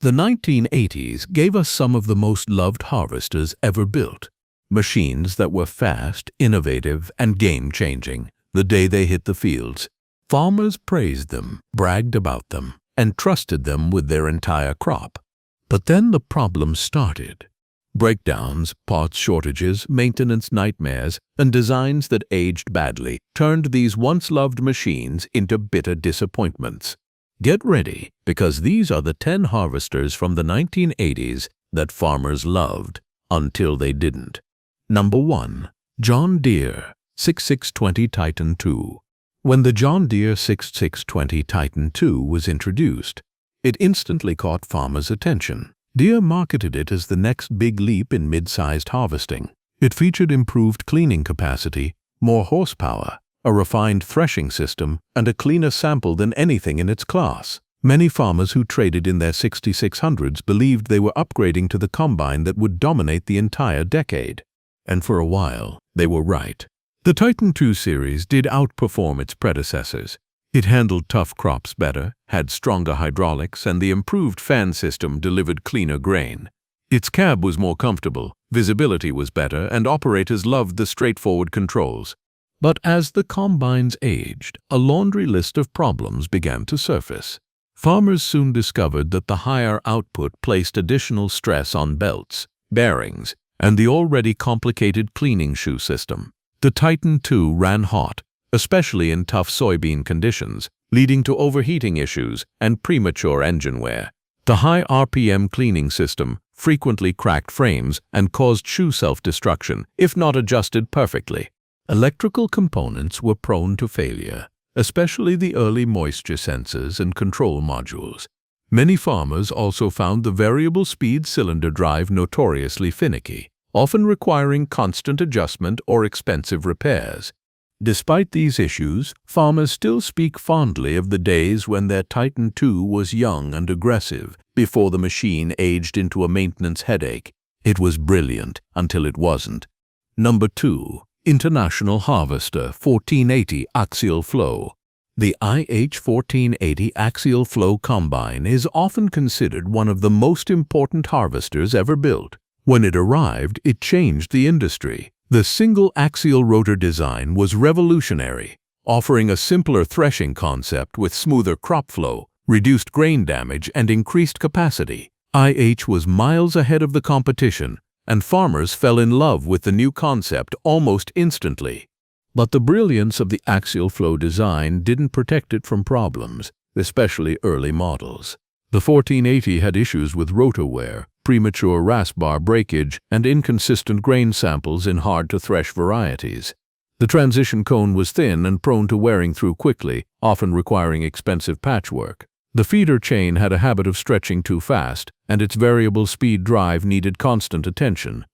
The 1980s gave us some of the most loved harvesters ever built. Machines that were fast, innovative, and game-changing the day they hit the fields. Farmers praised them, bragged about them, and trusted them with their entire crop. But then the problems started. Breakdowns, parts shortages, maintenance nightmares, and designs that aged badly turned these once-loved machines into bitter disappointments. Get ready, because these are the 10 harvesters from the 1980s that farmers loved until they didn't. Number 1. John Deere 6620 Titan II. When the John Deere 6620 Titan II was introduced, it instantly caught farmers' attention. Deere marketed it as the next big leap in mid-sized harvesting. It featured improved cleaning capacity, more horsepower, a refined threshing system, and a cleaner sample than anything in its class. Many farmers who traded in their 6600s believed they were upgrading to the combine that would dominate the entire decade. And for a while, they were right. The Titan II series did outperform its predecessors. It handled tough crops better, had stronger hydraulics, and the improved fan system delivered cleaner grain. Its cab was more comfortable, visibility was better, and operators loved the straightforward controls. But as the combines aged, a laundry list of problems began to surface. Farmers soon discovered that the higher output placed additional stress on belts, bearings, and the already complicated cleaning shoe system. The Titan II ran hot, especially in tough soybean conditions, leading to overheating issues and premature engine wear. The high RPM cleaning system frequently cracked frames and caused shoe self-destruction if not adjusted perfectly. Electrical components were prone to failure, especially the early moisture sensors and control modules. Many farmers also found the variable speed cylinder drive notoriously finicky, often requiring constant adjustment or expensive repairs. Despite these issues, farmers still speak fondly of the days when their Titan II was young and aggressive before the machine aged into a maintenance headache. It was brilliant until it wasn't. Number 2. International Harvester 1480 Axial Flow. The IH1480 Axial Flow Combine is often considered one of the most important harvesters ever built. When it arrived, it changed the industry. The single axial rotor design was revolutionary, offering a simpler threshing concept with smoother crop flow, reduced grain damage, and increased capacity. IH was miles ahead of the competition, and farmers fell in love with the new concept almost instantly. But the brilliance of the axial flow design didn't protect it from problems, especially early models. The 1480 had issues with rotor wear, premature rasp bar breakage, and inconsistent grain samples in hard-to-thresh varieties. The transition cone was thin and prone to wearing through quickly, often requiring expensive patchwork. The feeder chain had a habit of stretching too fast, and its variable speed drive needed constant attention.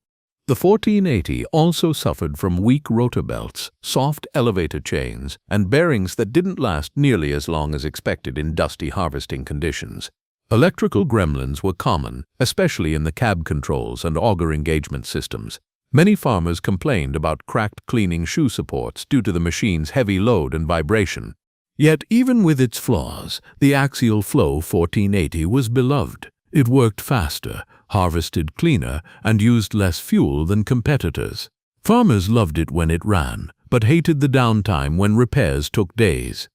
The 1480 also suffered from weak rotor belts, soft elevator chains, and bearings that didn't last nearly as long as expected in dusty harvesting conditions. Electrical gremlins were common, especially in the cab controls and auger engagement systems. Many farmers complained about cracked cleaning shoe supports due to the machine's heavy load and vibration. Yet even with its flaws, the Axial Flow 1480 was beloved. It worked faster, harvested cleaner, and used less fuel than competitors. Farmers loved it when it ran, but hated the downtime when repairs took days.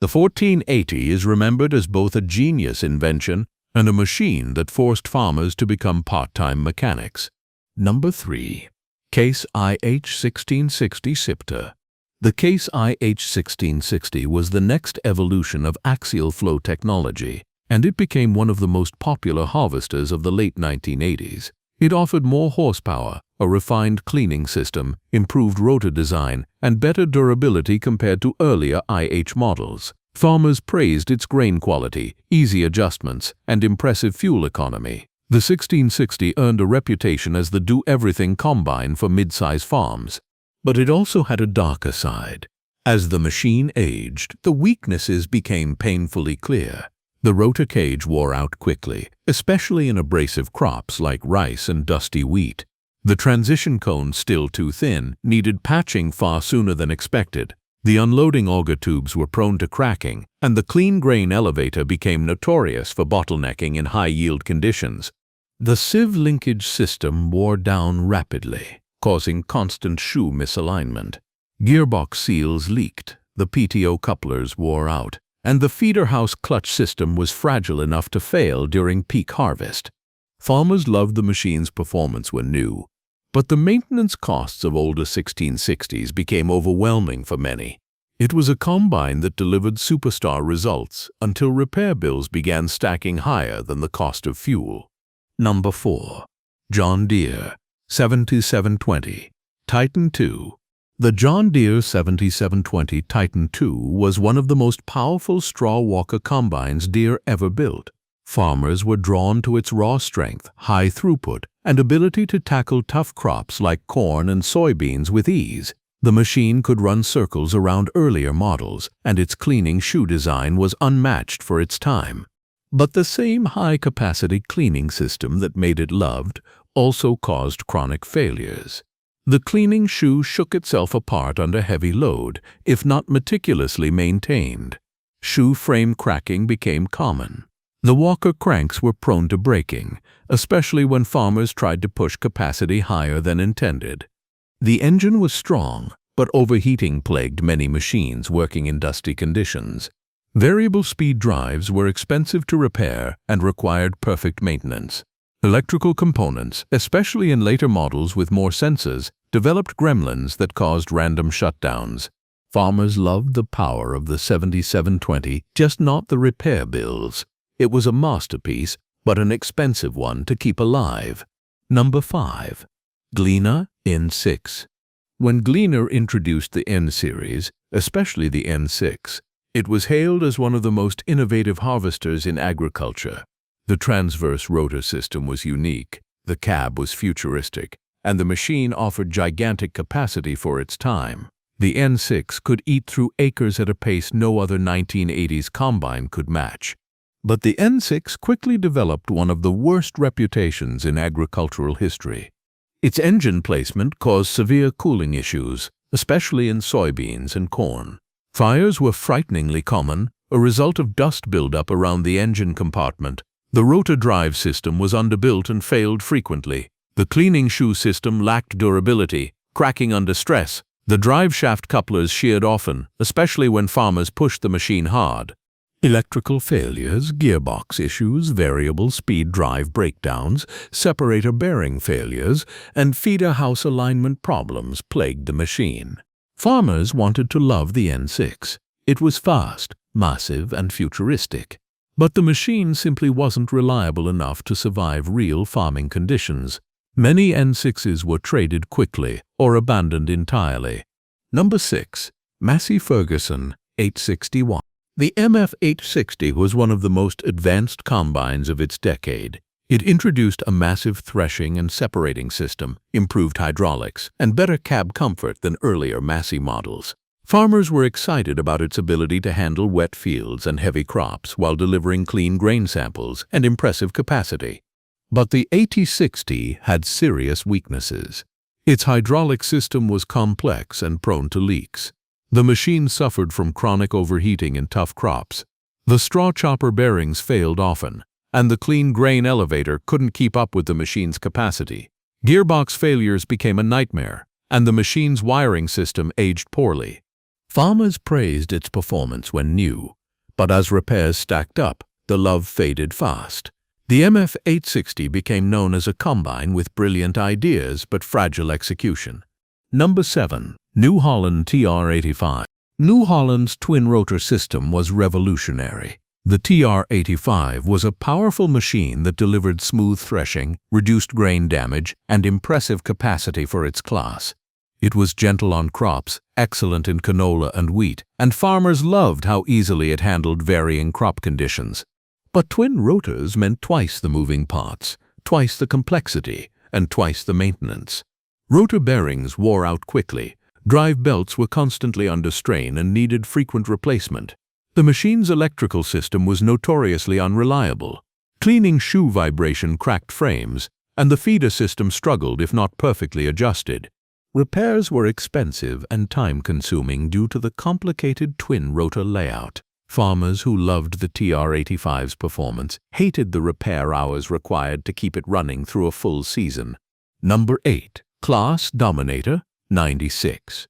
The 1480 is remembered as both a genius invention and a machine that forced farmers to become part-time mechanics. Number 3. Case IH1660 Sipter. The Case IH1660 was the next evolution of axial flow technology, and it became one of the most popular harvesters of the late 1980s. It offered more horsepower, a refined cleaning system, improved rotor design, and better durability compared to earlier IH models. Farmers praised its grain quality, easy adjustments, and impressive fuel economy. The 1660 earned a reputation as the do-everything combine for mid-size farms. But it also had a darker side. As the machine aged, the weaknesses became painfully clear. The rotor cage wore out quickly, especially in abrasive crops like rice and dusty wheat. The transition cone, still too thin, needed patching far sooner than expected. The unloading auger tubes were prone to cracking, and the clean grain elevator became notorious for bottlenecking in high-yield conditions. The sieve linkage system wore down rapidly, causing constant shoe misalignment. Gearbox seals leaked, the PTO couplers wore out, and the feeder house clutch system was fragile enough to fail during peak harvest. Farmers loved the machine's performance when new, but the maintenance costs of older 1660s became overwhelming for many. It was a combine that delivered superstar results until repair bills began stacking higher than the cost of fuel. Number 4. John Deere 7720 Titan II. The John Deere 7720 Titan II was one of the most powerful straw walker combines Deere ever built. Farmers were drawn to its raw strength, high throughput, and ability to tackle tough crops like corn and soybeans with ease. The machine could run circles around earlier models, and its cleaning shoe design was unmatched for its time. But the same high-capacity cleaning system that made it loved also caused chronic failures. The cleaning shoe shook itself apart under heavy load, if not meticulously maintained. Shoe frame cracking became common. The walker cranks were prone to breaking, especially when farmers tried to push capacity higher than intended. The engine was strong, but overheating plagued many machines working in dusty conditions. Variable speed drives were expensive to repair and required perfect maintenance. Electrical components, especially in later models with more sensors, developed gremlins that caused random shutdowns. Farmers loved the power of the 7720, just not the repair bills. It was a masterpiece, but an expensive one to keep alive. Number 5. Gleaner N6. When Gleaner introduced the N series, especially the N6, it was hailed as one of the most innovative harvesters in agriculture. The transverse rotor system was unique, the cab was futuristic, and the machine offered gigantic capacity for its time. The N6 could eat through acres at a pace no other 1980s combine could match. But the N6 quickly developed one of the worst reputations in agricultural history. Its engine placement caused severe cooling issues, especially in soybeans and corn. Fires were frighteningly common, a result of dust buildup around the engine compartment. The rotor drive system was underbuilt and failed frequently. The cleaning shoe system lacked durability, cracking under stress. The drive shaft couplers sheared often, especially when farmers pushed the machine hard. Electrical failures, gearbox issues, variable speed drive breakdowns, separator bearing failures, and feeder house alignment problems plagued the machine. Farmers wanted to love the N6. It was fast, massive, and futuristic. But the machine simply wasn't reliable enough to survive real farming conditions. Many N6s were traded quickly or abandoned entirely. Number 6. Massey Ferguson 861. The MF 860 was one of the most advanced combines of its decade. It introduced a massive threshing and separating system, improved hydraulics, and better cab comfort than earlier Massey models. Farmers were excited about its ability to handle wet fields and heavy crops while delivering clean grain samples and impressive capacity. But the 8060 had serious weaknesses. Its hydraulic system was complex and prone to leaks. The machine suffered from chronic overheating in tough crops. The straw chopper bearings failed often, and the clean grain elevator couldn't keep up with the machine's capacity. Gearbox failures became a nightmare, and the machine's wiring system aged poorly. Farmers praised its performance when new, but as repairs stacked up, the love faded fast. The MF 860 became known as a combine with brilliant ideas but fragile execution. Number 7. New Holland TR85. New Holland's twin-rotor system was revolutionary. The TR85 was a powerful machine that delivered smooth threshing, reduced grain damage, and impressive capacity for its class. It was gentle on crops, excellent in canola and wheat, and farmers loved how easily it handled varying crop conditions. But twin rotors meant twice the moving parts, twice the complexity, and twice the maintenance. Rotor bearings wore out quickly, drive belts were constantly under strain and needed frequent replacement. The machine's electrical system was notoriously unreliable. Cleaning shoe vibration cracked frames, and the feeder system struggled if not perfectly adjusted. Repairs were expensive and time-consuming due to the complicated twin-rotor layout. Farmers who loved the TR-85's performance hated the repair hours required to keep it running through a full season. Number 8. Claas Dominator 96.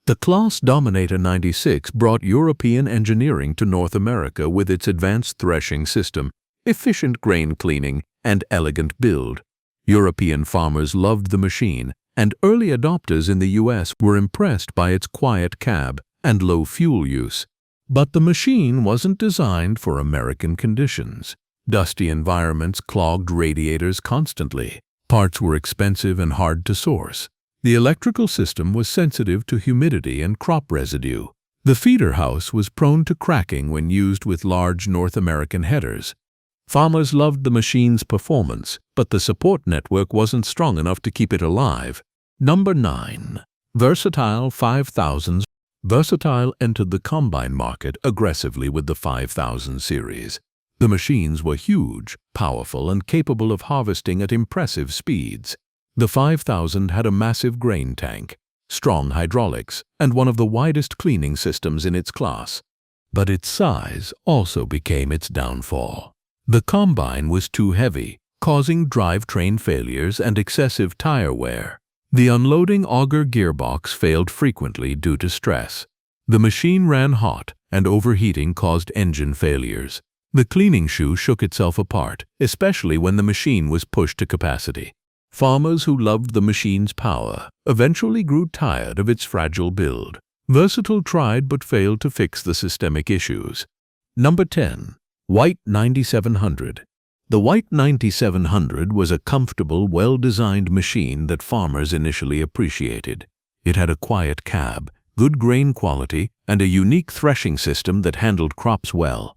The Claas Dominator 96 brought European engineering to North America with its advanced threshing system, efficient grain cleaning, and elegant build. European farmers loved the machine, and early adopters in the US were impressed by its quiet cab and low fuel use. But the machine wasn't designed for American conditions. Dusty environments clogged radiators constantly. Parts were expensive and hard to source. The electrical system was sensitive to humidity and crop residue. The feeder house was prone to cracking when used with large North American headers. Farmers loved the machine's performance, but the support network wasn't strong enough to keep it alive. Number 9. Versatile 5000s. Versatile entered the combine market aggressively with the 5000 series. The machines were huge, powerful, and capable of harvesting at impressive speeds. The 5000 had a massive grain tank, strong hydraulics, and one of the widest cleaning systems in its class. But its size also became its downfall. The combine was too heavy, causing drivetrain failures and excessive tire wear. The unloading auger gearbox failed frequently due to stress. The machine ran hot, and overheating caused engine failures. The cleaning shoe shook itself apart, especially when the machine was pushed to capacity. Farmers who loved the machine's power eventually grew tired of its fragile build. Versatile tried but failed to fix the systemic issues. Number 10. White 9700. The White 9700 was a comfortable, well-designed machine that farmers initially appreciated. It had a quiet cab, good grain quality, and a unique threshing system that handled crops well.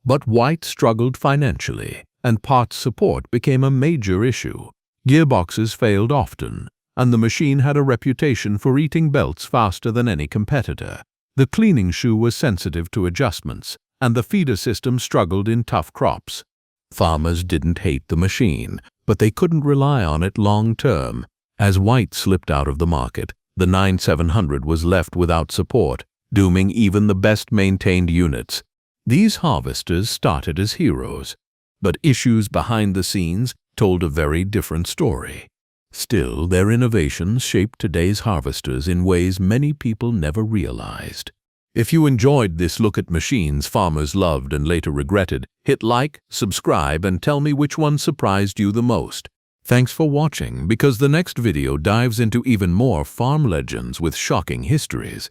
But White struggled financially, and parts support became a major issue. Gearboxes failed often, and the machine had a reputation for eating belts faster than any competitor. The cleaning shoe was sensitive to adjustments, and the feeder system struggled in tough crops. Farmers didn't hate the machine, but they couldn't rely on it long-term. As White slipped out of the market, the 9700 was left without support, dooming even the best-maintained units. These harvesters started as heroes, but issues behind the scenes told a very different story. Still, their innovations shaped today's harvesters in ways many people never realized. If you enjoyed this look at machines farmers loved and later regretted, hit like, subscribe, and tell me which one surprised you the most. Thanks for watching, because the next video dives into even more farm legends with shocking histories.